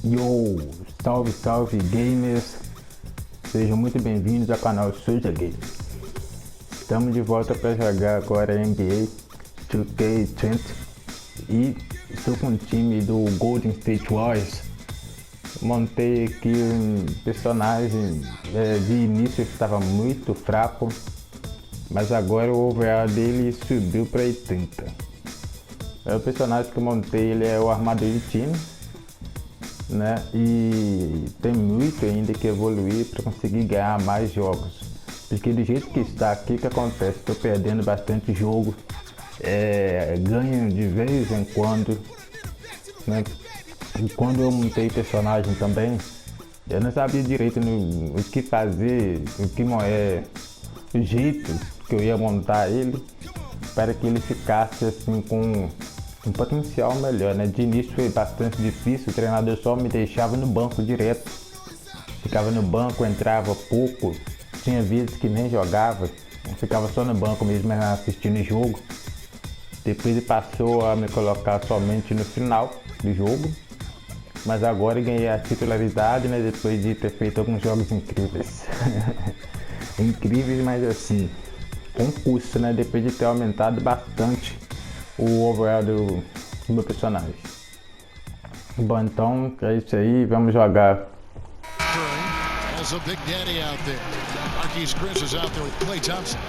Yo, salve, salve gamers, sejam muito bem-vindos ao canal Suja Game. Estamos de volta para jogar agora NBA 2K20 e estou com o time do Golden State Warriors. Montei aqui um personagem, de início estava muito fraco, mas agora o overall dele subiu para 80. O personagem que eu montei, ele é o armador de time, né? E tem muito ainda que evoluir para conseguir ganhar mais jogos, porque do jeito que está aqui, o que acontece? Estou perdendo bastante jogo, ganho de vez em quando, né? E quando eu montei personagem também, eu não sabia direito o que fazer, o jeito que eu ia montar ele para que ele ficasse assim com um potencial melhor, né? De início foi bastante difícil, o treinador só me deixava no banco direto, ficava no banco, entrava pouco, tinha vezes que nem jogava, ficava só no banco mesmo assistindo o jogo. Depois ele passou a me colocar somente no final do jogo, mas agora ganhei a titularidade, né? Depois de ter feito alguns jogos incríveis. Incríveis, mas assim, com custo, né? Depois de ter aumentado bastante o overall do meu personagem. Bom, então é isso aí, vamos jogar. Also Big Daddy out there. Marquise Chris is out there with Klay Thompson.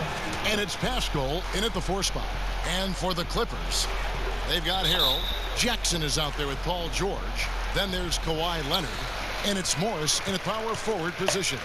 And it's Pascal in at the 4 spot. And for the Clippers, they've got Harold. Jackson is out there with Paul George. Then there's Kawhi Leonard. And it's Morris in a power forward position.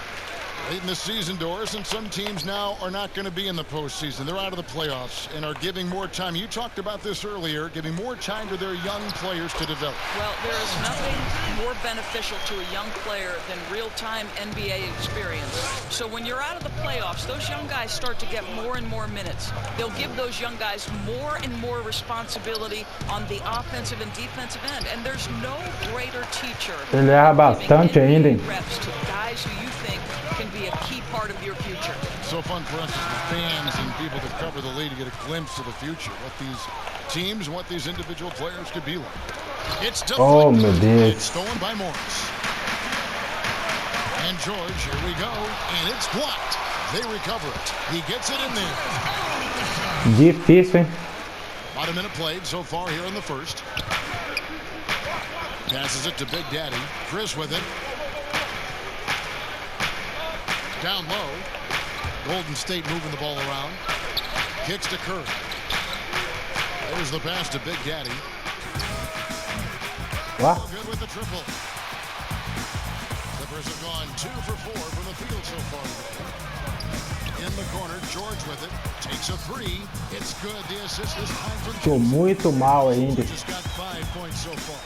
Late in the season, Doris, and some teams now are not going to be in the postseason. They're out of the playoffs and are giving more time. You talked about this earlier, giving more time to their young players to develop. Well, there is nothing more beneficial to a young player than real-time NBA experience. So when you're out of the playoffs, those young guys start to get more and more minutes. They'll give those young guys more and more responsibility on the offensive and defensive end. And there's no greater teacher Ele erra bastante ainda, hein? reps to guys who you think can be a key part of your future. So fun for us as the fans and people that cover the league to get a glimpse of the future, what these teams, what these individual players could be like. It's Oh, meu Deus. It's stolen by Morris. And George, here we go, and it's blocked. They recover it. He gets it in there. Difícil, hein? About a minute played so far here in the first. Passes it to Big Daddy. Chris with it. Down low. Golden State moving the ball around. Kicks to Curry. There's the pass to Big Daddy. What? Good with the triple. Clippers have gone 2 for 4 from the field so far. In the corner, George with it. Takes a 3. It's good. The assist this time from Tô muito mal ainda. Just got 5 points so far.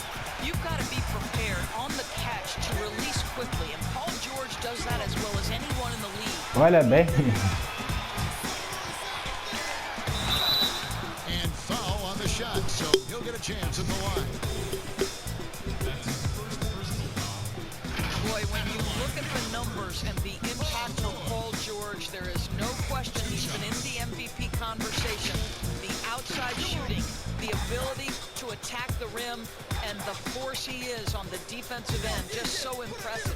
You've got to be prepared on the catch to release quickly, and Paul George does that as well as anyone in the league. Olha bem. And foul on the shot, so he'll get a chance at the line. Boy, when you look at the numbers and the impact of Paul George, there is no question he's been in the MVP conversation. The outside shooting, the ability to attack the rim, and the force he is on the defensive end, just so impressive.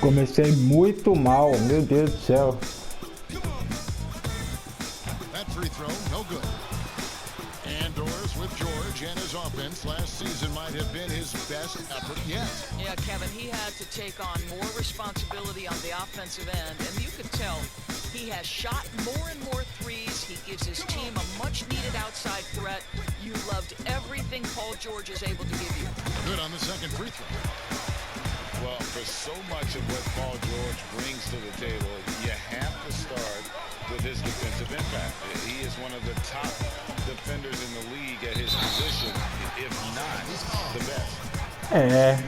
Comecei muito mal, meu Deus do céu. That free throw, no good. And Doris with George and his offense last season might have been his best effort yet. Yeah, Kevin, he had to take on more responsibility on the offensive end, and you could tell he has shot more and more threes. He gives his team a much-needed outside threat. You loved everything Paul George is able to give you. Good on the second free throw. Well, for so much of what Paul George brings to the table, you have to start with his defensive impact. He is one of the top defenders in the league at his position, if not the best.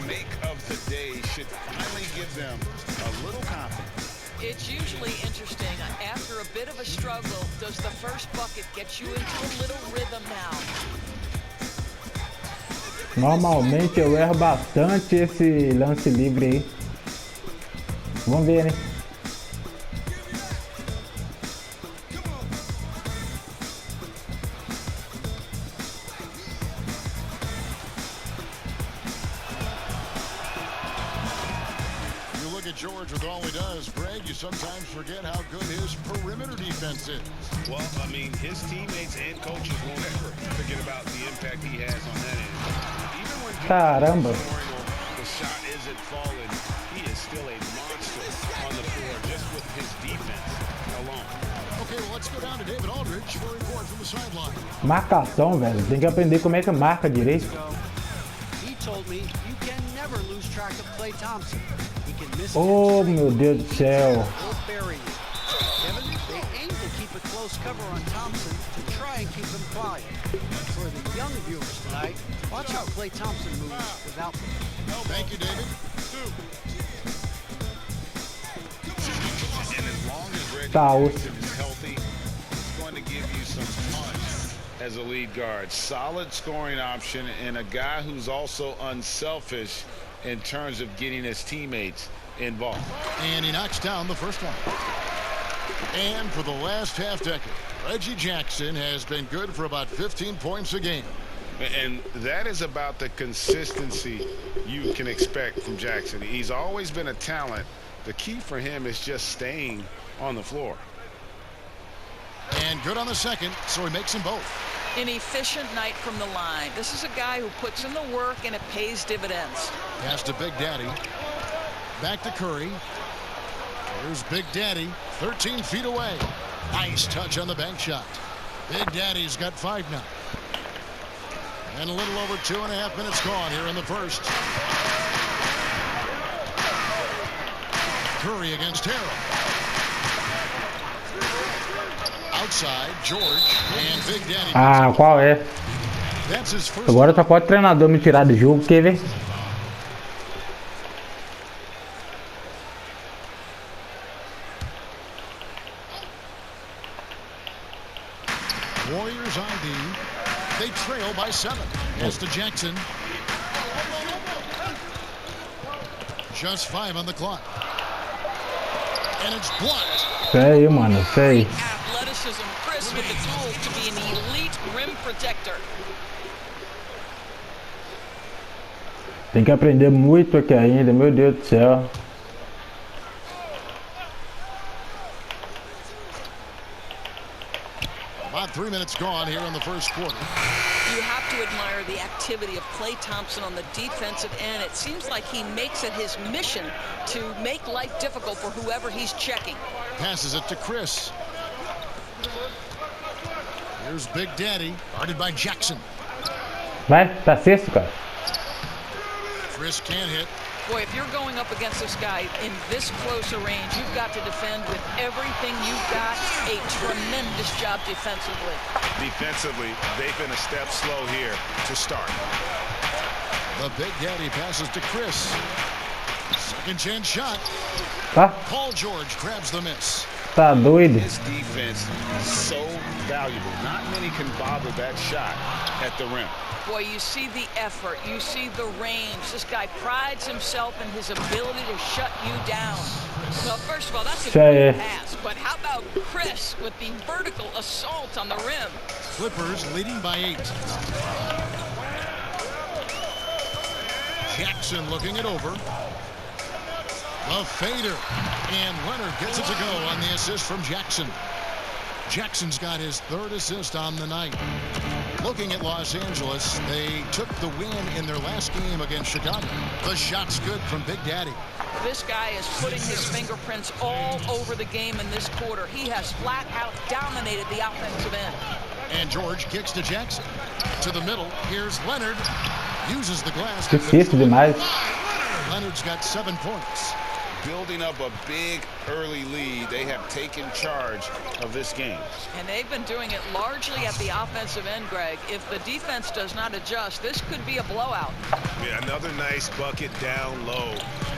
Make of the day should finally give them a little confidence. It's usually interesting. After a bit of a struggle, does the first bucket get you into a little rhythm now? Normalmente eu erro bastante esse lance livre aí. Vamos ver, né? at George with all he does. Greg, you sometimes forget how good his perimeter defense is. Well, I mean, his teammates and coaches won't ever forget about the impact he has on that end. Even when Caramba. the shot isn't falling, he is still a monster on the floor just with his defense alone. Okay, well, let's go down to David Aldridge for a report from the sideline. Marcação, velho. Tem que aprender como é que marca direito. He told me you can never lose track of Klay Thompson. He can miss Oh, meu Deus do céu. or bury you. Kevin, they aim to keep a close cover on Thompson to try and keep him quiet. For the young viewers tonight, watch how Klay Thompson moves without them. Thank you, David. And as long as Reggie Foul. Jackson is healthy, he's going to give you some punch as a lead guard. Solid scoring option and a guy who's also unselfish in terms of getting his teammates involved. And he knocks down the first one. And for the last half decade, Reggie Jackson has been good for about 15 points a game. And that is about the consistency you can expect from Jackson. He's always been a talent. The key for him is just staying on the floor. And good on the second, so he makes them both. An efficient night from the line. This is a guy who puts in the work and it pays dividends. Pass to Big Daddy. Back to Curry. Here's Big Daddy, 13 feet away. Nice touch on the bank shot. Big Daddy's got 5 now. And a little over 2.5 minutes gone here in the first. Curry against Harrell. Outside, George and Big Daddy. Ah, qual é? That's his first. Agora só pode o treinador me tirar do jogo, quer ver? Warriors on D. They trail by 7. Pass to Jackson. Just 5 on the clock. And it's blocked. Sei, mano, sei. Athleticism, Chris with the tools to be an elite rim protector. Tem que aprender muito aqui ainda, meu Deus do céu. About 3 minutes gone here in the first quarter. You have to admire the activity of Klay Thompson on the defensive end. It seems like he makes it his mission to make life difficult for whoever he's checking. Passes it to Chris. Here's Big Daddy, guarded by Jackson. Vai, tá sexto, cara. Chris can't hit. Boy, if you're going up against this guy in this close a range, you've got to defend with everything you've got. A tremendous job defensively. Defensively, they've been a step slow here to start. The Big Daddy passes to Chris. Second chance shot. Tá? Paul George grabs the miss. Tá doido? This defense is so valuable. Not many can bother that shot at the rim. Boy, you see the effort, you see the range. This guy prides himself in his ability to shut you down. Well, first of all, that's a great pass, but how about Chris with the vertical assault on the rim? Clippers leading by 8. Jackson looking it over. The fader. And Leonard gets it to go on the assist from Jackson. Jackson's got his 3rd assist on the night. Looking at Los Angeles, they took the win in their last game against Chicago. The shot's good from Big Daddy. This guy is putting his fingerprints all over the game in this quarter. He has flat out dominated the offensive end. And George kicks to Jackson. To the middle, here's Leonard. Uses the glass. Difícil demais. Leonard's got 7 points. Building up a big early lead, they have taken charge of this game. And they've been doing it largely at the offensive end, Greg. If the defense does not adjust, this could be a blowout. Yeah, another nice bucket down low.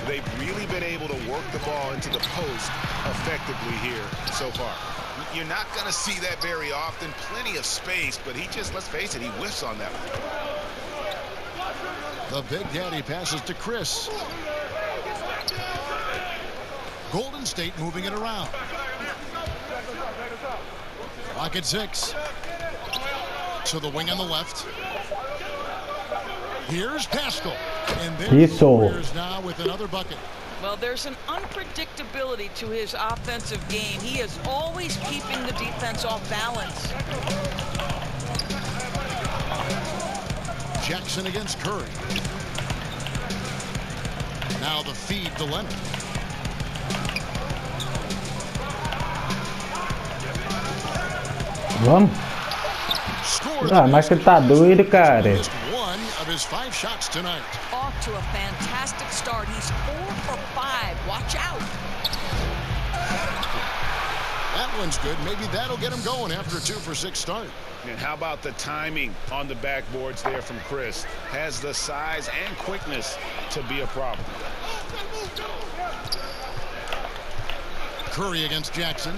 They've really been able to work the ball into the post effectively here so far. You're not going to see that very often. Plenty of space, but he just, let's face it, he whiffs on that one. The Big Daddy passes to Chris. Golden State moving it around. Clock at 6. To the wing on the left. Here's Pascal. And there's the Isso. Warriors now with another bucket. Well, there's an unpredictability to his offensive game. He is always keeping the defense off balance. Jackson against Curry. Now the feed to Leonard. Vamos. Ah, mas você tá doido, cara. Missed one of his 5 shots tonight. Off to a fantastic start. He's 4 for 5. Watch out. That one's good. Maybe that'll get him going after a 2 for 6 start. And how about the timing on the backboards there from Chris? Has the size and quickness to be a problem. Curry against Jackson.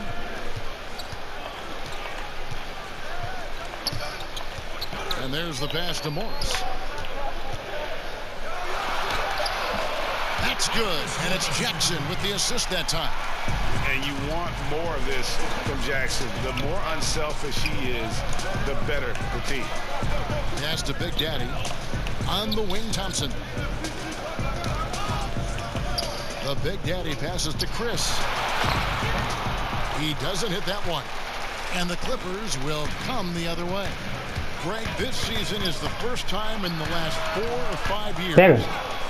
And there's the pass to Morris. That's good. And it's Jackson with the assist that time. And you want more of this from Jackson. The more unselfish he is, the better the team. Pass to Big Daddy. On the wing, Thompson. The Big Daddy passes to Chris. He doesn't hit that one. And the Clippers will come the other way. Greg, this season is the first time in the last 4 or 5 years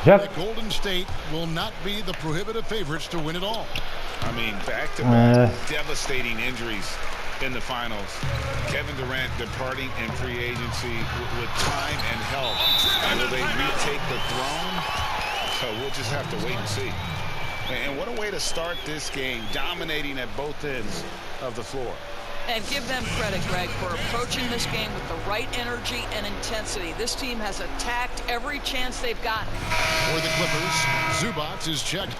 that Golden State will not be the prohibitive favorites to win it all. I mean, back-to-back devastating injuries in the finals. Kevin Durant departing in free agency with time and health. Will they retake the throne? So we'll just have to wait and see. And what a way to start this game, dominating at both ends of the floor. And give them credit, Greg, for approaching this game with the right energy and intensity. This team has attacked every chance they've gotten. For the Clippers, Zubac is checked.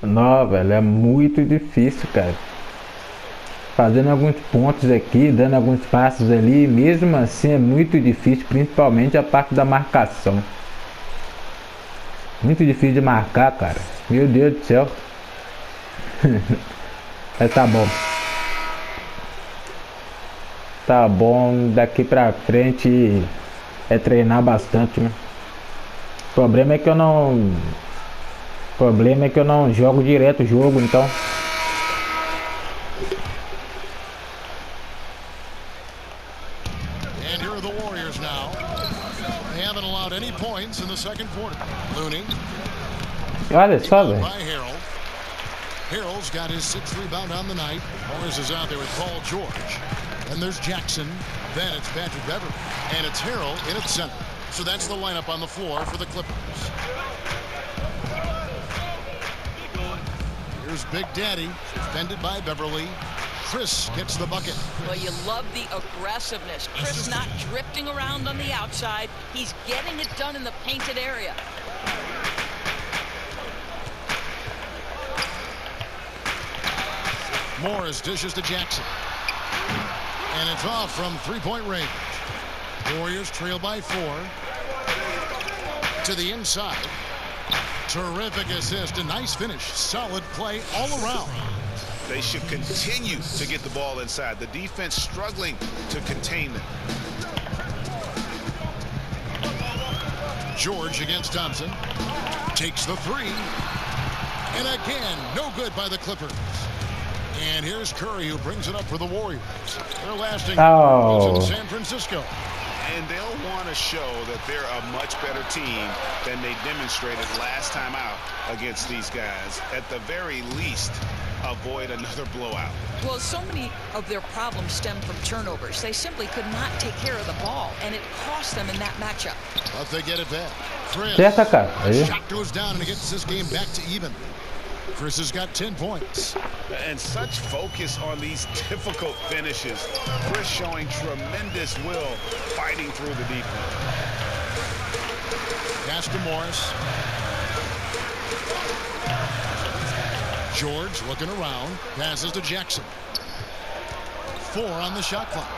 Não, velho, é muito difícil, cara. Fazendo alguns pontos aqui, dando alguns passos ali, mesmo assim é muito difícil, principalmente a parte da marcação. Muito difícil de marcar, cara. Meu Deus do céu. Mas tá bom. Tá bom, daqui pra frente é treinar bastante, né? O problema é que eu não jogo direto o jogo, então. And here are the Warriors now. They haven't allowed any points in the second quarter. Looney. Olha só, velho. By Harold. Harold's got his 6th rebound on the night. Morris is out there with Paul George. And there's Jackson. Then it's Patrick Beverly. And it's Harold in at center. So that's the lineup on the floor for the Clippers. Here's Big Daddy, defended by Beverly. Chris gets the bucket. Well, you love the aggressiveness. Chris not drifting around on the outside. He's getting it done in the painted area. Morris dishes to Jackson. And it's off from 3-point range. Warriors trail by 4. To the inside. Terrific assist. A nice finish. Solid play all around. They should continue to get the ball inside. The defense struggling to contain them. George against Thompson. Takes the 3. And again, no good by the Clippers. And here's Curry, who brings it up for the Warriors. Their last in San Francisco. And they'll want to show that they're a much better team than they demonstrated last time out against these guys. At the very least, avoid another blowout. Well, so many of their problems stem from turnovers. They simply could not take care of the ball, and it cost them in that matchup. But they get it back. Chris, shot goes down, and it gets this game back to even. Chris has got 10 points. And such focus on these difficult finishes. Chris showing tremendous will fighting through the defense. Pass to Morris. George looking around. Passes to Jackson. 4 on the shot clock.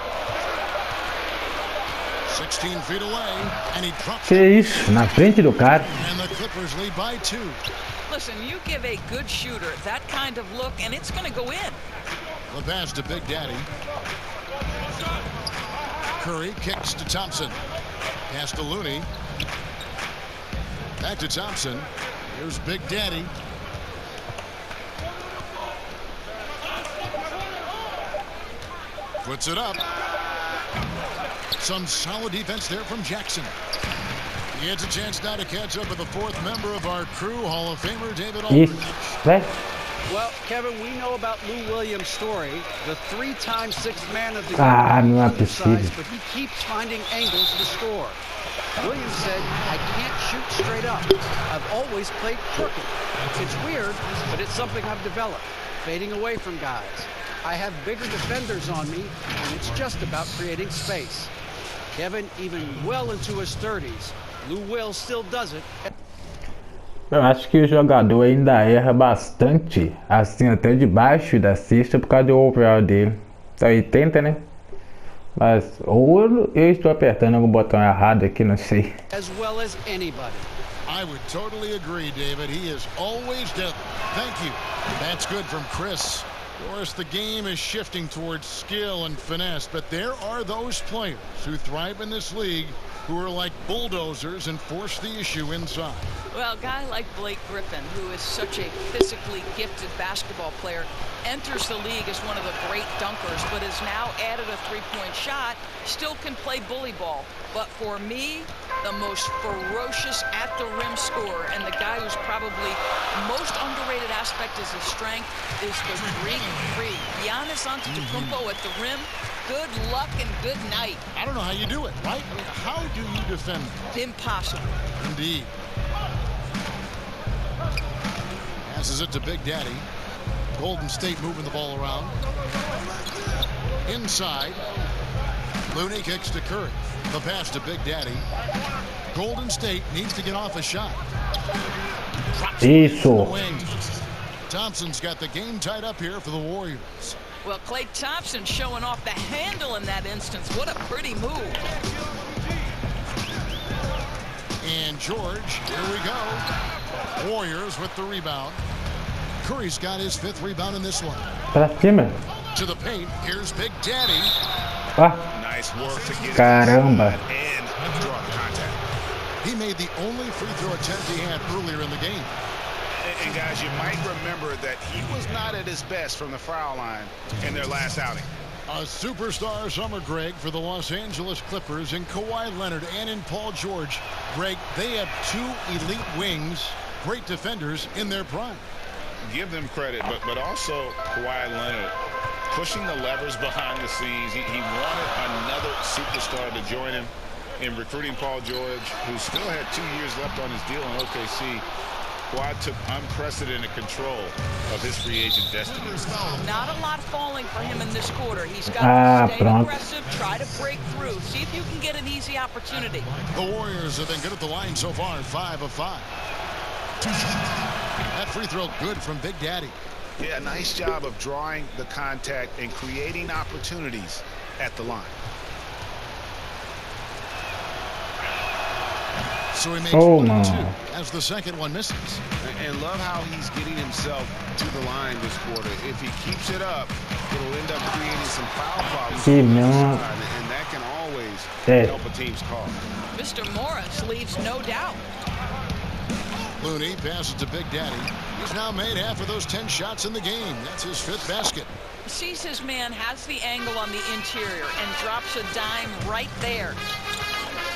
16 feet away. And he drops Que isso, na frente do cara. And the Clippers lead by 2. Listen, you give a good shooter that kind of look, and it's going to go in. The pass to Big Daddy. Curry kicks to Thompson. Pass to Looney. Back to Thompson. Here's Big Daddy. Puts it up. Some solid defense there from Jackson. He has a chance now to catch up with the fourth member of our crew, Hall of Famer David Aldridge. Well, Kevin, we know about Lou Williams' story, the 3-time sixth man of the year, não é possível. but he keeps finding angles to score. Williams said, "I can't shoot straight up. I've always played crooked. It's weird, but it's something I've developed, fading away from guys. I have bigger defenders on me, and it's just about creating space." Kevin, even well into his 30s, Lou Will still does it. Eu acho que o jogador ainda erra bastante, assim até debaixo da cesta por causa do overall dele. Tá 80, né? Mas ou eu estou apertando algum botão errado aqui, não sei. As well as anybody. I would totally agree, David. He is always deadly. Thank you. That's good from Chris. Of course, the game is shifting towards skill and finesse, but there are those players who thrive in this league who are like bulldozers and force the issue inside. Well, a guy like Blake Griffin, who is such a physically gifted basketball player, enters the league as one of the great dunkers, but has now added a three-point shot, still can play bully ball. But for me, the most ferocious at-the-rim scorer, and the guy who's probably most underrated aspect is his strength, is the Greek freak. Giannis Antetokounmpo at the rim. Good luck and good night. I don't know how you do it, right? I mean, how do you defend that? Impossible. Indeed. Passes it to Big Daddy. Golden State moving the ball around. Inside. Looney kicks to Curry. The pass to Big Daddy. Golden State needs to get off a shot. Isso. Thompson's got the game tied up here for the Warriors. Well, Klay Thompson showing off the handle in that instance. What a pretty move. And George, here we go. Warriors with the rebound. Curry's got his 5th rebound in this one. Pra cima. To the paint, here's Big Daddy. Ah, Nice work to get caramba. and draw the contact. He made the only free throw attempt he had earlier in the game. And guys, you might remember that he was not at his best from the foul line in their last outing. A superstar summer, Greg, for the Los Angeles Clippers in Kawhi Leonard and in Paul George. Greg, they have 2 elite wings, great defenders in their prime. Give them credit, but also Kawhi Leonard pushing the levers behind the scenes. He wanted another superstar to join him in recruiting Paul George, who still had 2 years left on his deal in OKC. Kawhi took unprecedented control of his free agent destiny. Not a lot falling for him in this quarter. He's got to stay aggressive, try to break through, see if you can get an easy opportunity. The Warriors have been good at the line so far, 5 of 5. That free throw good from Big Daddy. Yeah, nice job of drawing the contact and creating opportunities at the line. So he makes 1 2 as the second one misses. And love how he's getting himself to the line this quarter. If he keeps it up, it'll end up creating some foul problems. And that can always help a team's cause. Mr. Morris leaves no doubt. Looney passes to Big Daddy. He's now made half of those 10 shots in the game. That's his 5th basket. Sees his man, has the angle on the interior, and drops a dime right there.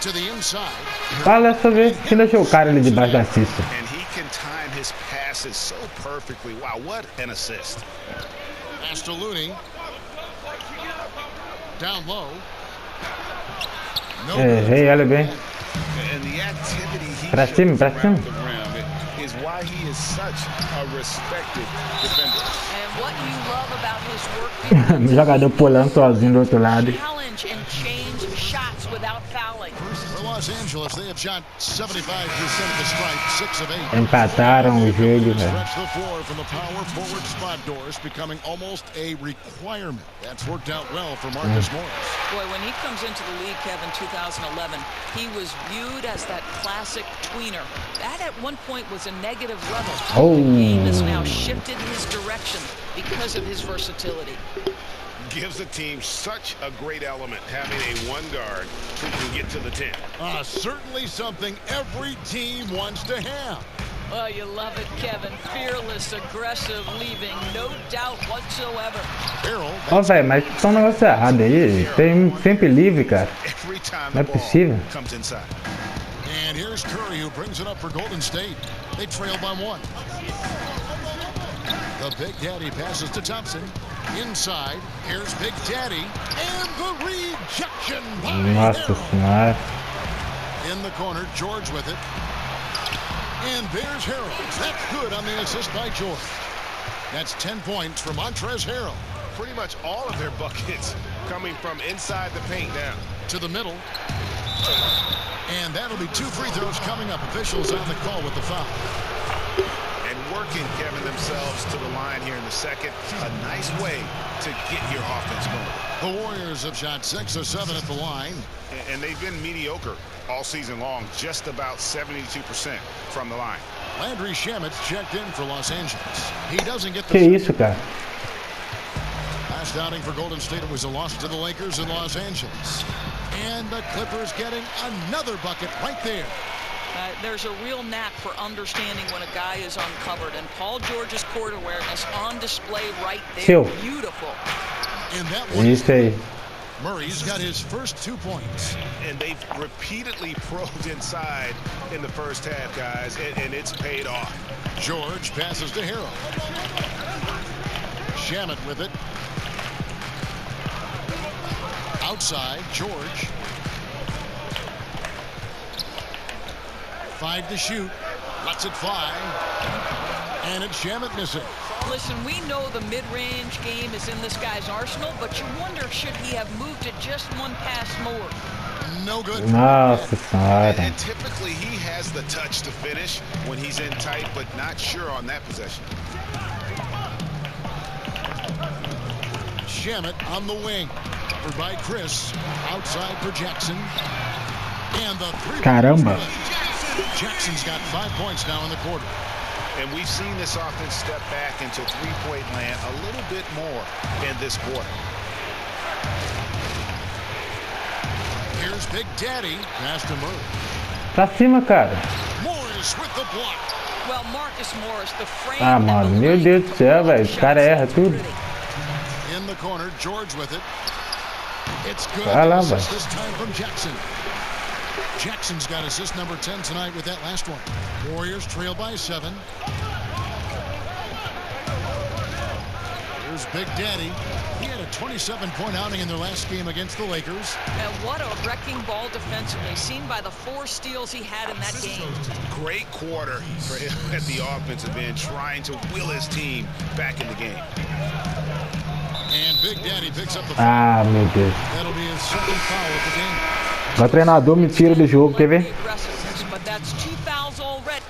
To the inside. Fala essa vez que deixou o cara ali debaixo da cesta. And he can time his passes so perfectly. Wow, what an assist. Pass to Looney. Down low. Errei, olha bem. And the activity he Pra cima, pra cima. the rim is why he is such a respected defender. And what you love about his work O jogador pulando sozinho do outro lado. challenge and change shots without fouling. For Los Angeles, they have shot 75% of the strike, 6 of 8. Empataram o jogo, velho. Stretch the floor from the power forward spot doors, becoming almost a requirement. That's worked out well for Marcus Morris. Boy, when he comes into the league, Kevin, 2011, he was viewed as that classic tweener. That at one point was a negative level. Oh. The game has now shifted his direction because of his versatility. gives the team such a great element having a one guard who can get to the 10. Certainly something every team wants to have. Oh, you love it, Kevin. Fearless, aggressive, leaving no doubt whatsoever. Ó, velho, mas tá um negócio errado aí. Tem sempre livre, cara. Every time Não é the ball possível. comes inside. And here's Curry, who brings it up for Golden State. They trail by 1. The Big Daddy passes to Thompson. Inside, here's Big Daddy. And the rejection by Nossa Harold. senhora. In the corner, George with it. And there's Harold. That's good on the assist by George. That's 10 points for Montrezl Harrell. Pretty much all of their buckets coming from inside the paint now. To the middle. And that'll be 2 free throws coming up. Officials on the call with the foul. And working, Kevin, themselves to the line here in the second. A nice way to get your offense going. The Warriors have shot 6 of 7 at the line. And they've been mediocre all season long, just about 72% from the line. Landry Shamit's checked in for Los Angeles. He doesn't get Que the isso, cara? last outing for Golden State. It was a loss to the Lakers in Los Angeles. And the Clippers getting another bucket right there. There's a real knack for understanding when a guy is uncovered, and Paul George's court awareness on display right there. Seu. Beautiful. And that one Isso aí. Murray's got his first 2 points. And they've repeatedly probed inside in the first half, guys, and it's paid off. George passes to Harrell. Shamet with it. Outside, George. 5 to shoot. Lets it fly. And it's Shamet missing. Listen, we know the mid-range game is in this guy's arsenal, but you wonder, should he have moved it just 1 pass more? No good. Nossa senhora. And typically he has the touch to finish when he's in tight, but not sure on that possession. Shamet on the wing. Covered by Chris. Outside for Jackson. And the 3. Caramba. Jackson's got 5 points now in the quarter. And we've seen this offense step back into three-point land a little bit more in this quarter. Here's Big Daddy. Pass to Murray. Pra cima, cara. Morris with the block. Well, Marcus Morris, the frame. Ah, mano, meu Deus do céu, velho. Os caras erram tudo. In the corner, George with it. It's good. Vai lá, Assist vai. this time from Jackson. Jackson's got assist number 10 tonight with that last one. Warriors trail by 7. Here's Big Daddy. He had a 27-point outing in their last game against the Lakers. And what a wrecking ball defensively, seen by the 4 steals he had in that game. Great quarter for him at the offensive end, trying to will his team back in the game. And Big Daddy picks up the Ah, meu Deus. That'll be his second foul of the game. O treinador me tira do jogo, quer ver? But that's 2 fouls already.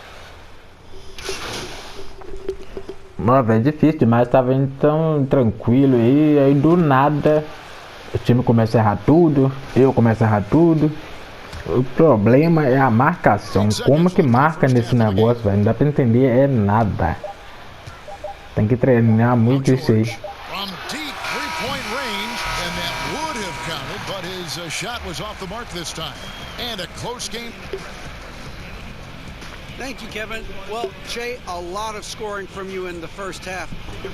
Mano, velho, difícil demais. Tava indo tão tranquilo aí do nada o time começa a errar tudo, eu começo a errar tudo. O problema é a marcação. Como que marca nesse negócio, velho? Não dá pra entender, é nada. Tem que treinar muito isso aí. From deep three-point range, and that would have counted, but his shot was off the mark this time. And a close game. Thank you, Kevin. Well, Jay, a lot of scoring from you in the first half.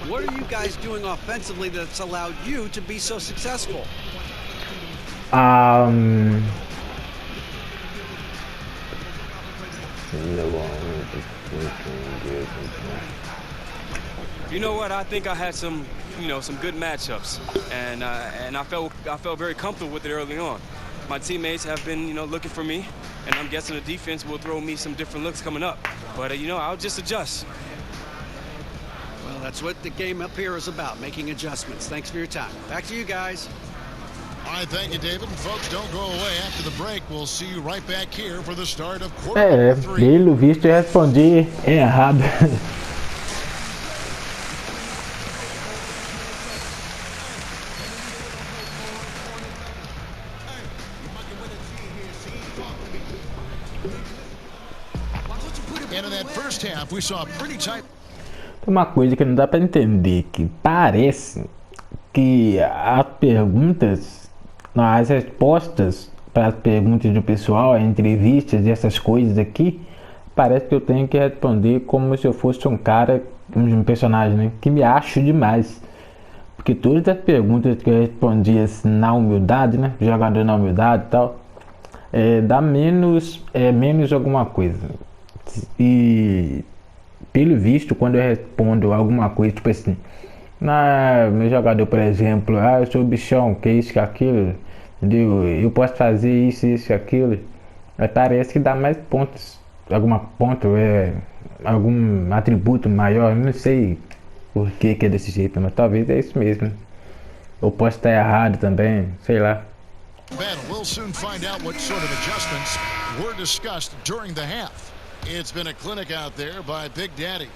What are you guys doing offensively that's allowed you to be so successful? You know what? I think I had some good matchups, and I felt very comfortable with it early on. My teammates have been, looking for me, and I'm guessing the defense will throw me some different looks coming up. But I'll just adjust. Well, that's what the game up here is about, making adjustments. Thanks for your time. Back to you guys. All right, thank you, David. And folks, don't go away. After the break, we'll see you right back here for the start of quarter 3. Pelo visto eu respondi errado. And in that first half, we saw a pretty tight. Tem uma coisa que não dá pra entender, que que as perguntas, não, as respostas para as perguntas do pessoal, entrevistas e essas coisas aqui, parece que eu tenho que responder como se eu fosse um cara, um personagem, né, que me acho demais. Porque todas as perguntas que eu respondi assim, na humildade, né, jogador na humildade e tal, dá menos alguma coisa. E pelo visto, quando eu respondo alguma coisa, tipo assim, meu jogador, por exemplo, eu sou o bichão, que isso, que aquilo, entendeu? Eu posso fazer isso, isso, aquilo, parece que dá mais pontos, algum atributo maior, não sei por que é desse jeito, mas talvez é isso mesmo. Ou posso estar errado também, sei lá. We'll soon find out what sort of adjustments were discussed during the half. It's been a clinic out there by Big Daddy.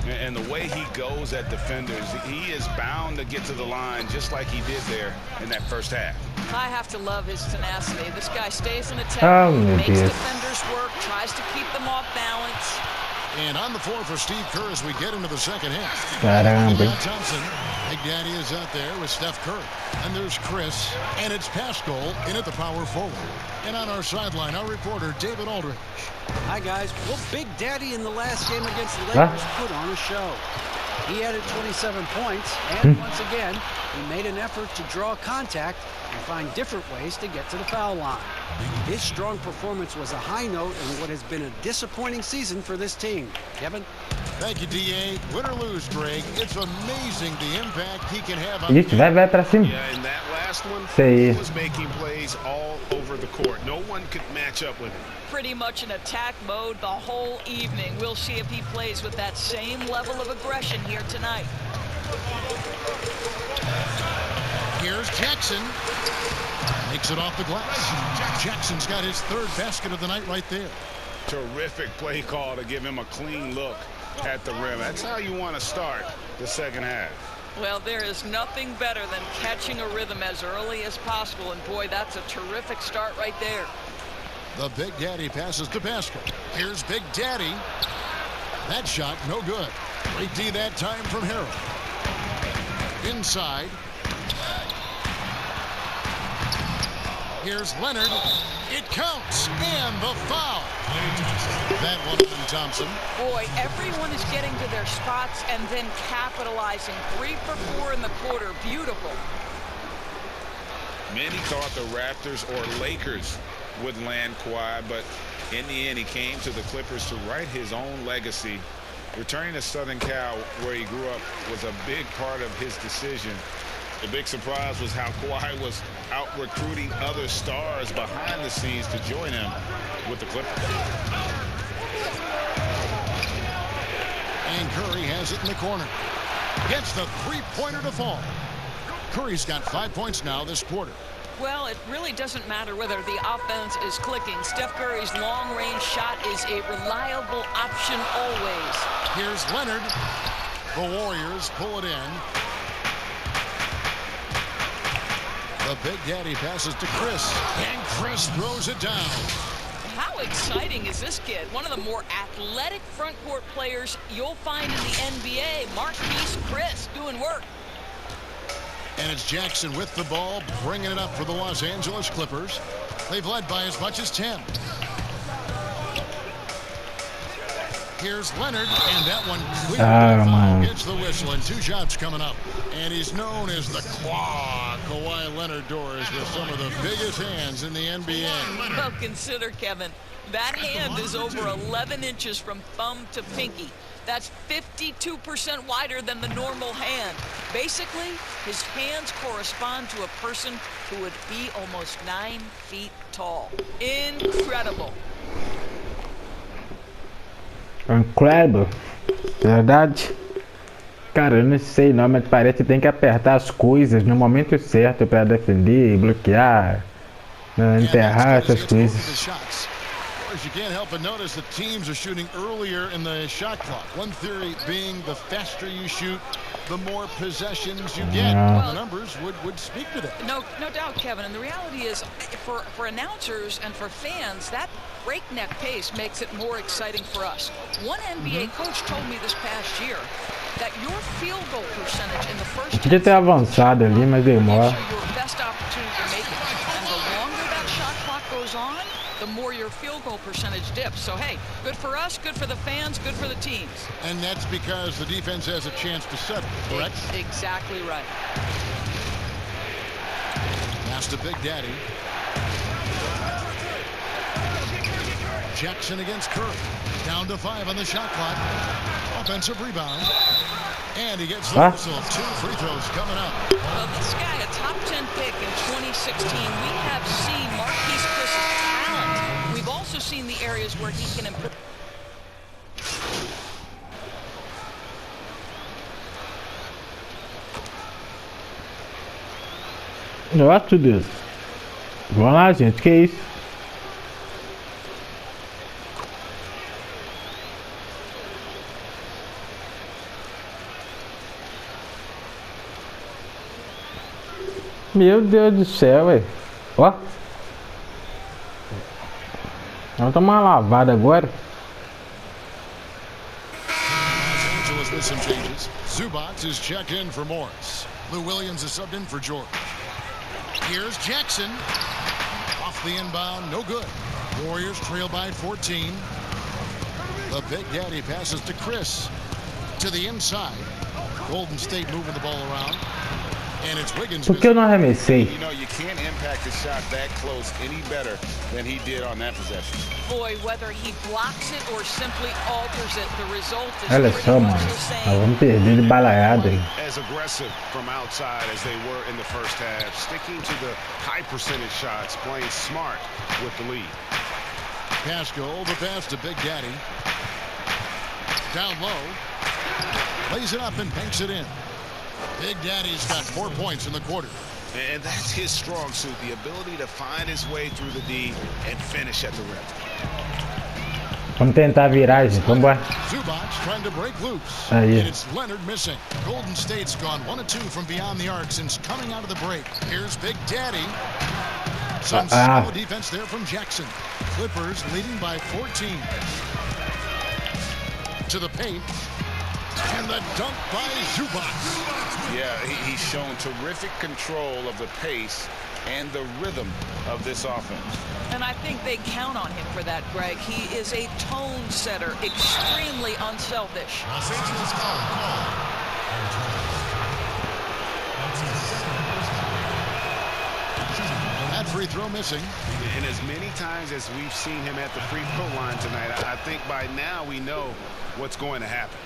And the way he goes at defenders, he is bound to get to the line just like he did there in that first half. I have to love his tenacity. This guy stays in attack, makes defenders work, tries to keep them off balance. And on the floor for Steve Kerr as we get into the second half. Caramba. Thompson, Big Daddy is out there with Steph Curry. And there's Chris, and it's Pascal in at the power forward. And on our sideline, our reporter, David Aldrich. Hi, guys. Well, Big Daddy in the last game against the Lakers put on a show. He added 27 points, and once again, he made an effort to draw contact and find different ways to get to the foul line. His strong performance was a high note in what has been a disappointing season for this team. Kevin? Thank you, D.A. Win or lose, Greg, it's amazing the impact he can have on... Isso, vai pra cima. Yeah, in that last one, Sei. he was making plays all over the court. No one could match up with him. Pretty much in attack mode the whole evening. We'll see if he plays with that same level of aggression here tonight. Here's Jackson. Makes it off the glass. Jackson's got his third basket of the night right there. Terrific play call to give him a clean look at the rim. That's how you want to start the second half. Well, there is nothing better than catching a rhythm as early as possible, and boy, that's a terrific start right there. The Big Daddy passes to Pascal. Here's Big Daddy. That shot, no good. Great D that time from Harold. Inside. Here's Leonard. It counts. And the foul. That one from Thompson. Boy, everyone is getting to their spots and then capitalizing. 3 for 4 in the quarter. Beautiful. Many thought the Raptors or Lakers would land Kawhi, but in the end he came to the Clippers to write his own legacy. Returning to Southern Cal, where he grew up, was a big part of his decision. The big surprise was how Kawhi was out recruiting other stars behind the scenes to join him with the Clippers. And Curry has it in the corner. Gets the three-pointer to fall. Curry's got 5 points now this quarter. Well, it really doesn't matter whether the offense is clicking. Steph Curry's long-range shot is a reliable option always. Here's Leonard. The Warriors pull it in. The Big Daddy passes to Chris, and Chris throws it down. How exciting is this kid? One of the more athletic front court players you'll find in the NBA. Marquise Chris doing work. And it's Jackson with the ball, bringing it up for the Los Angeles Clippers. They've led by as much as 10. Here's Leonard, and that one clearly gets the whistle, and 2 shots coming up. And he's known as the Claw, Kawhi Leonard Doors, with some of the biggest hands in the NBA. Well, consider, Kevin, that hand is over 11 inches from thumb to pinky. That's 52% wider than the normal hand. Basically, his hands correspond to a person who would be almost 9 feet tall. Incredible. Incredible. Verdade? Cara, eu não sei não, mas parece que tem que apertar as coisas no momento certo para defender, bloquear, enterrar essas coisas. course, you can't help but notice that teams are shooting earlier in the shot clock. One theory being the faster you shoot, the more possessions you get. Yeah. The numbers would speak to that. No doubt, Kevin. And the reality is, for announcers and for fans, that breakneck pace makes it more exciting for us. One NBA coach told me this past year that your field goal percentage in the first Podia ter avançado ali, mas demora. your best opportunity to make it. And the longer that shot clock goes on, the more your field goal percentage dips. So, hey, good for us, good for the fans, good for the teams. And that's because the defense has a chance to settle, correct? Exactly right. Pass to Big Daddy. Jackson against Curry. Down to 5 on the shot clock. Offensive rebound. And he gets the whistle. 2 free throws coming up. Well, this guy, a top 10 pick in 2016, we have seen Marquise Chris's talent. We've also seen the areas where he can improve. Gosto disso. Vamos lá, gente. Que isso? Meu Deus do céu, velho. Ó. Vamos tomar uma lavada agora. Los Angeles with some changes. Zubac is checked in for Morris. Lou Williams is subbed in for George. Here's Jackson. Off the inbound, no good. Warriors trail by 14. The Big Daddy passes to Chris. To the inside. Golden State moving the ball around. And it's Wiggins. Por que eu não arremessei? You know, you can't impact the shot that close any better than he did on that possession. Boy, whether he blocks it or simply alters it, the result is Olha pretty só, much mano. the Nós same. vamos perder de balaiada aí. As aggressive from outside as they were in the first half, sticking to the high percentage shots, playing smart with the lead. Pascal, the pass to Big Daddy. Down low. Lays it up and banks it in. Big Daddy's got 4 points in the quarter. And that's his strong suit, the ability to find his way through the D and finish at the rim. Vamos tentar virar, gente. Vamos embora. Zubac trying to break loose. Aí. And it's Leonard missing. Golden State's gone 1 of 2 from beyond the arc since coming out of the break. Here's Big Daddy. Some solid defense there from Jackson. Clippers leading by 14. To the paint. And the dunk by Zubac. Yeah, he's shown terrific control of the pace and the rhythm of this offense. And I think they count on him for that, Greg. He is a tone setter, extremely unselfish. Los Angeles call. That free throw missing. And as many times as we've seen him at the free throw line tonight, I think by now we know what's going to happen.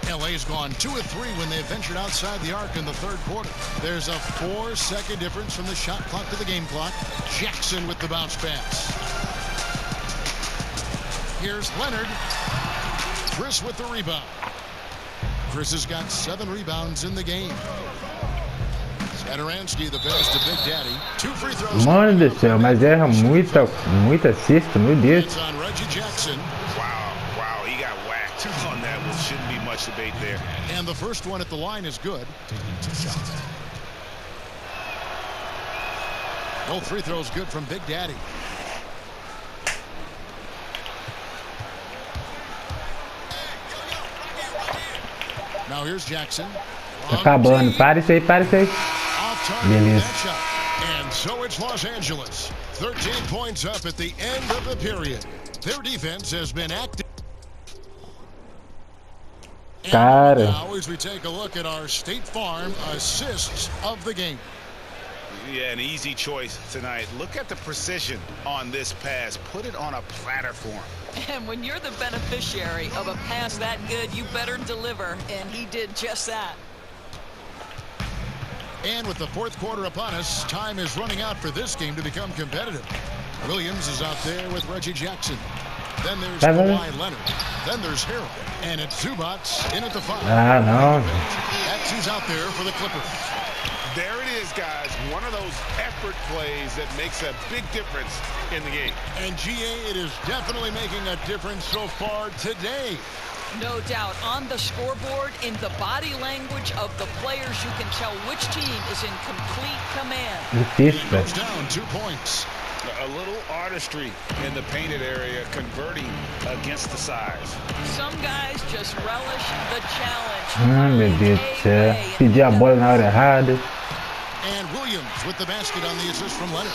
LA's gone 2 of 3 when they ventured outside the arc in the third quarter. There's a 4-second difference from the shot clock to the game clock. Jackson with the bounce pass. Here's Leonard. Chris with the rebound. Chris has got 7 rebounds in the game. Saturansky the pass to Big Daddy. 2 free throws. Mano do céu, mas erra muita cesta, meu Deus. It's on Reggie Jackson. Wow, he got whacked on that one. Shouldn't be much debate there. And the first one at the line is good. Both free throws good from Big Daddy. Now here's Jackson. Tá acabando. Para isso aí, para isso aí. Off target Beleza. that shot. And so it's Los Angeles. 13 points up at the end of the period. Their defense has been active. Cara. And now as we take a look at our State Farm assists of the game. Yeah, an easy choice tonight. Look at the precision on this pass. Put it on a platter for him. And when you're the beneficiary of a pass that good, you better deliver. And he did just that. And with the fourth quarter upon us, time is running out for this game to become competitive. Williams is out there with Reggie Jackson. Then there's Kawhi Leonard. Then there's Harold. And it's Zubac in at the 5. Ah, não. That's who's out there for the Clippers. There it is, guys, one of those effort plays that makes a big difference in the game. And GA, it is definitely making a difference so far today. No doubt. On the scoreboard, in the body language of the players, you can tell which team is in complete command. Difícil, Goes velho. down 2 points. A little artistry in the painted area, converting against the size. Some guys just relish the challenge. Ai, meu Deus do céu. Pedi a bola na hora errada. And Williams with the basket on the assist from Leonard.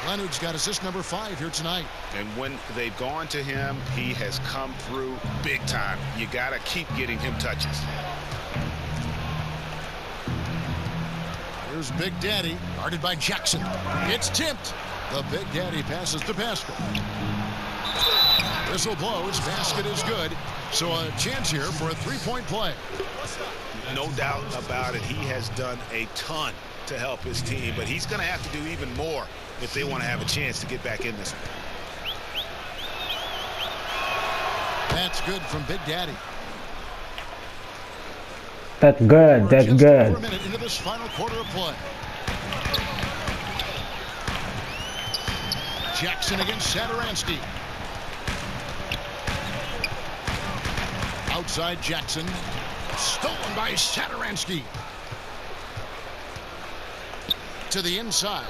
Leonard's got assist number 5 here tonight. And when they've gone to him, he has come through big time. You got to keep getting him touches. Here's Big Daddy, guarded by Jackson. It's tipped. The Big Daddy passes to Pascal. Whistle blows. Basket is good. So a chance here for a three-point play. No doubt about it. He has done a ton to help his team, but he's going to have to do even more if they want to have a chance to get back in this one. That's good from Big Daddy. That's good, that's Just over a good. minute into this final quarter of play. Jackson against Saturansky. Outside Jackson. Stolen by Saturansky. To the inside.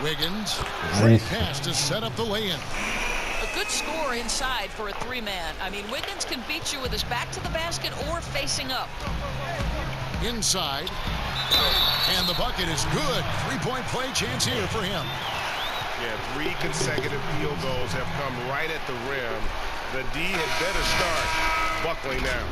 Wiggins. Great pass to set up the lay-in. A good score inside for a three-man. I mean, Wiggins can beat you with his back to the basket or facing up. Inside. And the bucket is good. Three-point play chance here for him. Yeah, 3 consecutive field goals have come right at the rim. The D had better start buckling down.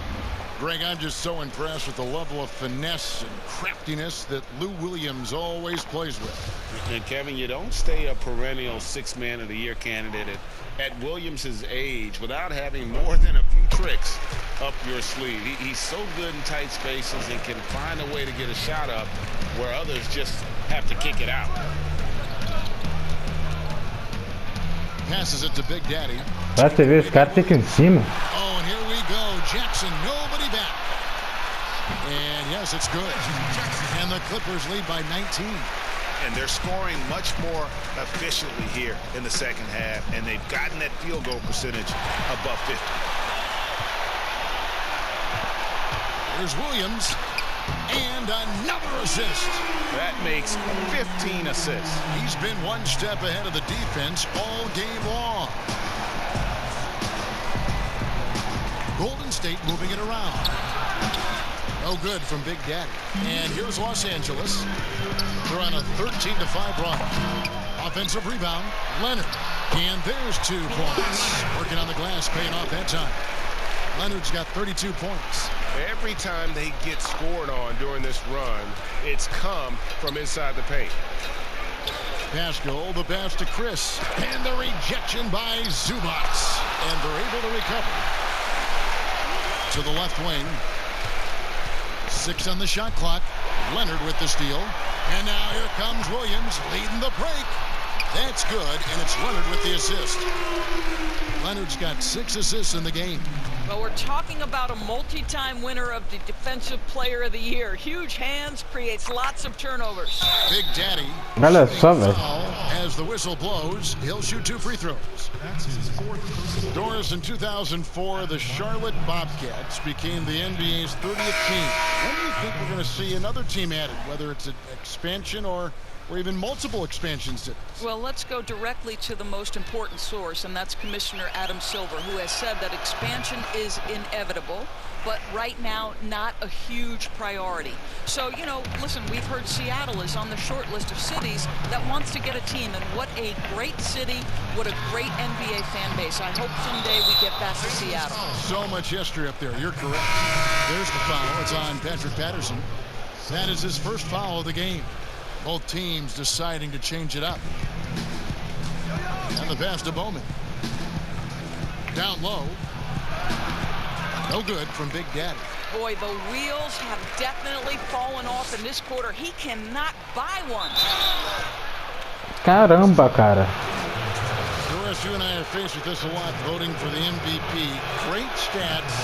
Greg, I'm just so impressed with the level of finesse and craftiness that Lou Williams always plays with. And Kevin, you don't stay a perennial 6th Man of the Year candidate at Williams' age without having more than a few tricks up your sleeve. He's so good in tight spaces and can find a way to get a shot up where others just have to kick it out. Passes it to Big Daddy. Pra você ver, esse cara fica em cima. Oh, and here we go. Jackson, nobody back. And yes, it's good. And the Clippers lead by 19. And they're scoring much more efficiently here in the second half, and they've gotten that field goal percentage above 50. Here's Williams. And another assist. That makes 15 assists. He's been one step ahead of the defense all game long. Golden State moving it around. No good from Big Daddy. And here's Los Angeles. They're on a 13-5 run. Offensive rebound. Leonard. And there's 2 points. Working on the glass, paying off that time. Leonard's got 32 points. Every time they get scored on during this run, it's come from inside the paint. Pascal, the pass to Chris. And the rejection by Zubac. And they're able to recover. To the left wing. 6 on the shot clock. Leonard with the steal. And now here comes Williams leading the break. That's good, and it's Leonard with the assist. Leonard's got 6 assists in the game. Well, we're talking about a multi-time winner of the Defensive Player of the Year. Huge hands, creates lots of turnovers. Big Daddy. Olha só, velho. As the whistle blows, he'll shoot 2 free throws. That's his 4th. Doris, in 2004, the Charlotte Bobcats became the NBA's 30th team. When do you think we're going to see another team added, whether it's an expansion or even multiple expansions? Well, let's go directly to the most important source, and that's Commissioner Adam Silver, who has said that expansion is inevitable, but right now not a huge priority. So, you know, listen, we've heard Seattle is on the short list of cities that wants to get a team, and what a great city, what a great NBA fan base. I hope someday we get back to Seattle. So much history up there. You're correct. There's the foul. It's on Patrick Patterson. That is his first foul of the game. Both teams deciding to change it up. And the pass to Bowman. Down low. No good from Big Daddy. Boy, the wheels have definitely fallen off in this quarter. He cannot buy one. Caramba, cara. Doris, you and I are faced with this a lot, voting for the MVP. Great stats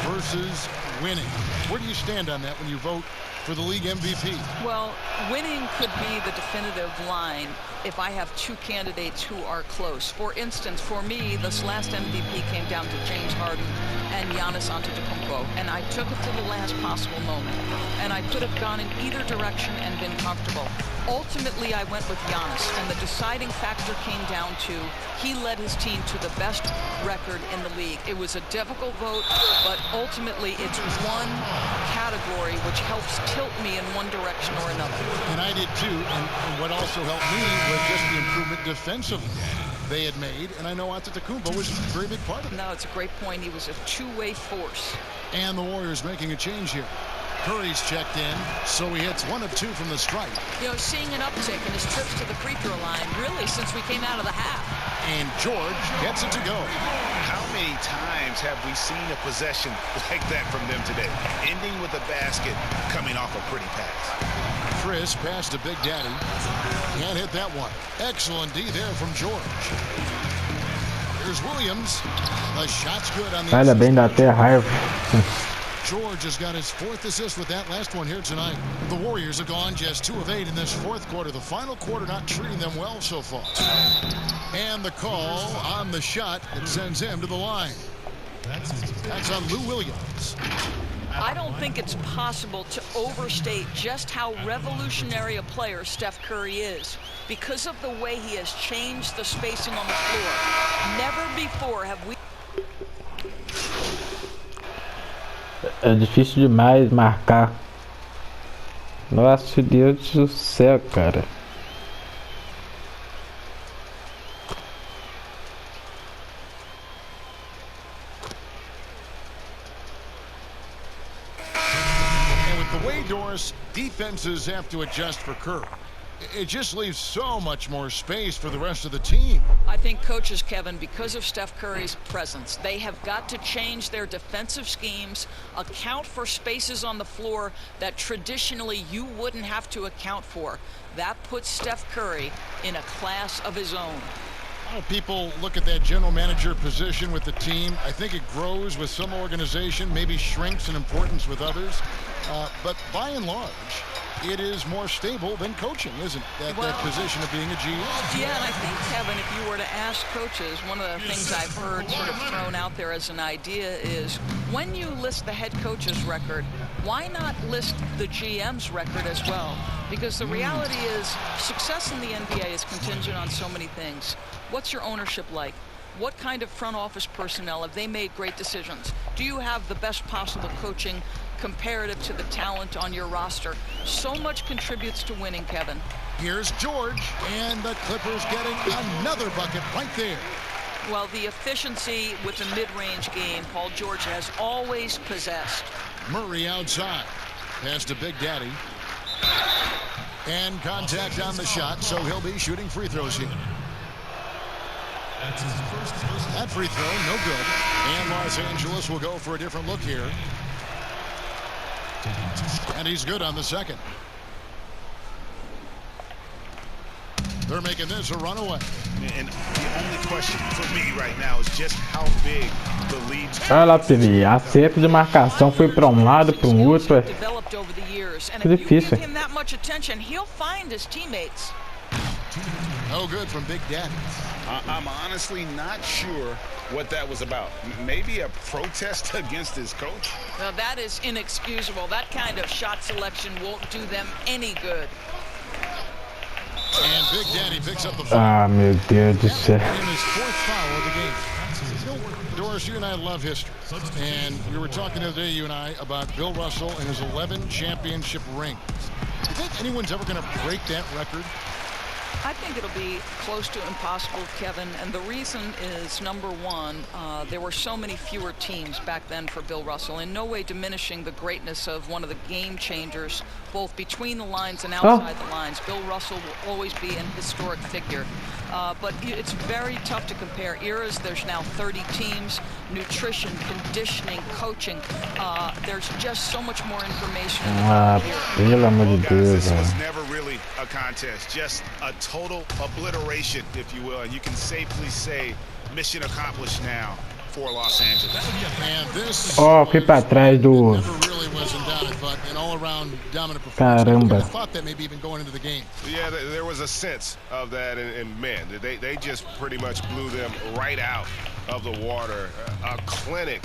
versus winning. Where do you stand on that when you vote for the league MVP? Well, winning could be the definitive line if I have two candidates who are close. For instance, for me, this last MVP came down to James Harden and Giannis Antetokounmpo, and I took it to the last possible moment. And I could have gone in either direction and been comfortable. Ultimately, I went with Giannis, and the deciding factor came down to he led his team to the best record in the league. It was a difficult vote, but ultimately it's one category which helps tilt me in one direction or another. And I did too, and what also helped me was just the improvement defensively they had made, and I know Antetokounmpo was a very big part of it. No, it's a great point. He was a two-way force. And the Warriors making a change here. Curry's checked in, so he hits 1 of 2 from the stripe. You know, seeing an uptick in his trips to the free throw line, really, since we came out of the half. And George gets it to go. How many times have we seen a possession like that from them today? Ending with a basket, coming off a pretty pass. Chris passed to Big Daddy. Can't hit that one. Excellent D there from George. Here's Williams. The shot's good on the Olha bem, dá até raiva. George has got his 4th assist with that last one here tonight. The Warriors have gone just 2 of 8 in this 4th quarter. The final quarter not treating them well so far. And the call on the shot that sends him to the line. That's on Lou Williams. I don't think it's possible to overstate just how revolutionary a player Steph Curry is because of the way he has changed the spacing on the floor. Never before have we... É difícil demais marcar. Nossa, Deus do céu, cara. And with the way Doris, defenses have to adjust for Curry. It just leaves so much more space for the rest of the team. I think coaches, Kevin, because of Steph Curry's presence, they have got to change their defensive schemes, account for spaces on the floor that traditionally you wouldn't have to account for. That puts Steph Curry in a class of his own. A lot of people look at that general manager position with the team. I think it grows with some organization, maybe shrinks in importance with others. But by and large, it is more stable than coaching, isn't it? That position of being a GM. Yeah, and I think, Kevin, if you were to ask coaches, one of the things I've heard sort of thrown out there as an idea is when you list the head coach's record, why not list the GM's record as well? Because the reality is success in the NBA is contingent on so many things. What's your ownership like? What kind of front office personnel have they made great decisions? Do you have the best possible coaching comparative to the talent on your roster? So much contributes to winning, Kevin. Here's George, and the Clippers getting another bucket right there. Well, the efficiency with the mid-range game, Paul George has always possessed. Murray outside. Pass to Big Daddy. And contact on the shot, so he'll be shooting free throws here. That free throw, no good. And Los Angeles will go for a different look here. And he's good on the second. They're making this a runaway. And the only question for me right now is just how big the lead's... Olha lá pra você ver, acerto de marcação foi pra um lado, para um outro. É difícil. No good from Big Daddy. I'm honestly not sure what that was about. Maybe a protest against his coach? Now that is inexcusable. That kind of shot selection won't do them any good. And Big Daddy picks up the foul. Ah, meu Deus do céu. In his 4th foul of the game. Doris, you and I love history. And we were talking the other day, you and I, about Bill Russell and his 11 championship rings. Do you think anyone's ever going to break that record? I think it'll be close to impossible, Kevin, and the reason is, number one, there were so many fewer teams back then for Bill Russell, in no way diminishing the greatness of one of the game changers, both between the lines and outside the lines. Bill Russell will always be an historic figure. But it's very tough to compare eras. There's now 30 teams, nutrition, conditioning, coaching. There's just so much more information. Pelo amor de Deus. This was never really a contest, just a total obliteration, if you will. And you can safely say mission accomplished now for Los Angeles. And this fui pra trás do... never really wasn't doubted, but an all-around all-around dominant performance. Caramba. I thought that maybe even going into the game. Yeah, there was a sense of that, and man, they just pretty much blew them right out of the water. A clinic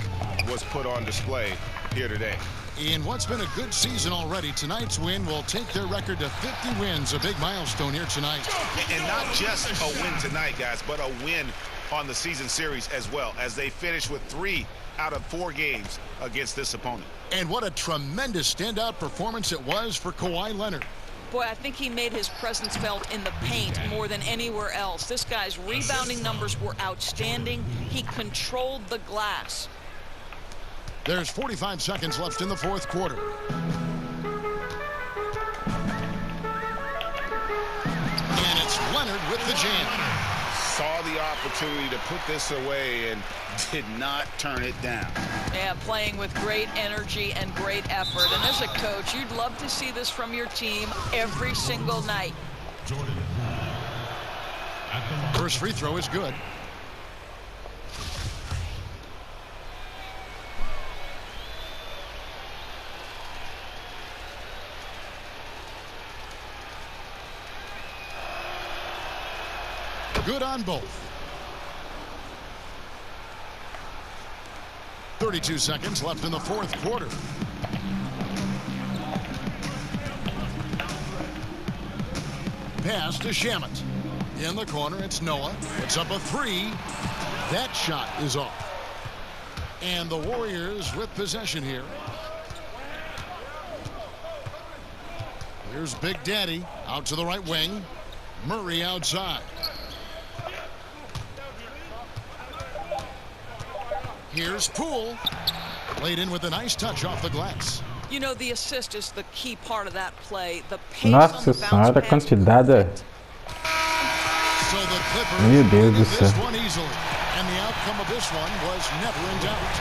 was put on display here today. In what's been a good season already, tonight's win will take their record to 50 wins, a big milestone here tonight. And not just a win tonight, guys, but a win on the season series as well, as they finish with 3 out of 4 games against this opponent. And what a tremendous standout performance it was for Kawhi Leonard. Boy, I think he made his presence felt in the paint more than anywhere else. This guy's rebounding numbers were outstanding. He controlled the glass. There's 45 seconds left in the fourth quarter. And it's Leonard with the jam. Saw the opportunity to put this away and did not turn it down. Yeah, playing with great energy and great effort. And as a coach, you'd love to see this from your team every single night. First free throw is good. Good on both. 32 seconds left in the fourth quarter. Pass to Shamet. In the corner, it's Noah. It's up a 3. That shot is off. And the Warriors with possession here. Here's Big Daddy out to the right wing. Murray outside. Here's Poole. Laid in with a nice touch off the glass. You know, the assist is the key part of that play. The pace on Nossa the senhora, bounce pass. quantidade. So the Clippers Meu Deus do win céu. this one easily. And the outcome of this one was never in doubt.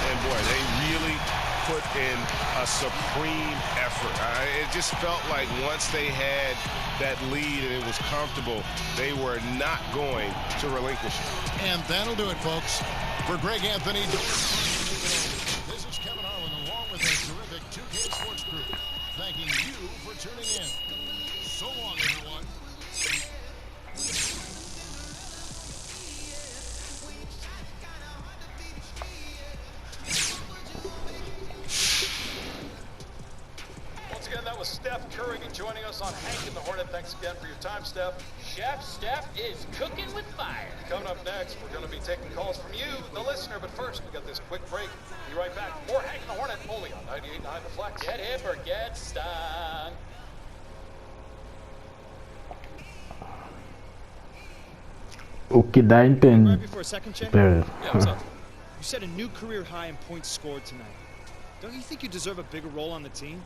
And boy, they really put in a supreme effort. It just felt like once they had that lead and it was comfortable, they were not going to relinquish it. And that'll do it, folks. For Greg Anthony, this is Kevin Harlan along with a terrific 2K Sports crew. Thanking you for tuning in. So long, everyone. Once again, that was Steph Curry joining us on Hank and the Hornet. Thanks again for your time, Steph. Chef Steph is cooking with fire. Coming up next, we're going to be taking calls from you, the listener. But first, we got this quick break. Be right back. More Hank and the Hornet only on 98.9 The Flex. Get hip or get stung. O que dá a entender. Right before a second check? Pera. Yeah, what's up? You set a new career high in points scored tonight. Don't you think you deserve a bigger role on the team?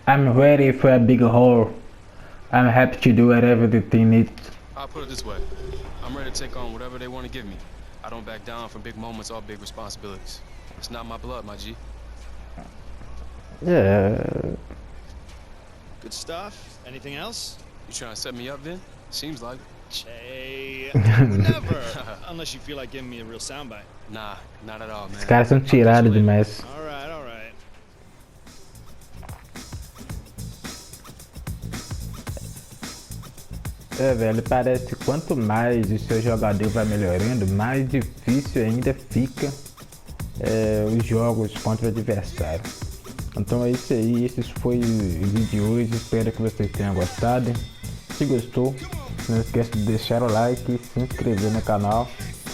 I'm ready for a big haul. I'm happy to do whatever the team needs. I'll put it this way. I'm ready to take on whatever they want to give me. I don't back down from big moments or big responsibilities. It's not my blood, my G. Yeah. Good stuff. Anything else? You trying to set me up, Vin? Seems like it. Hey, never. Unless you feel like giving me a real soundbite. Nah, not at all, man. Os caras são tirados demais. All right, all right. É, velho, parece que quanto mais o seu jogador vai melhorando, mais difícil ainda fica os jogos contra o adversário. Então é isso aí, esse foi o vídeo de hoje, espero que vocês tenham gostado. Se gostou, não esqueça de deixar o like, se inscrever no canal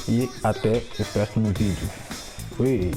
e até o próximo vídeo. Fui!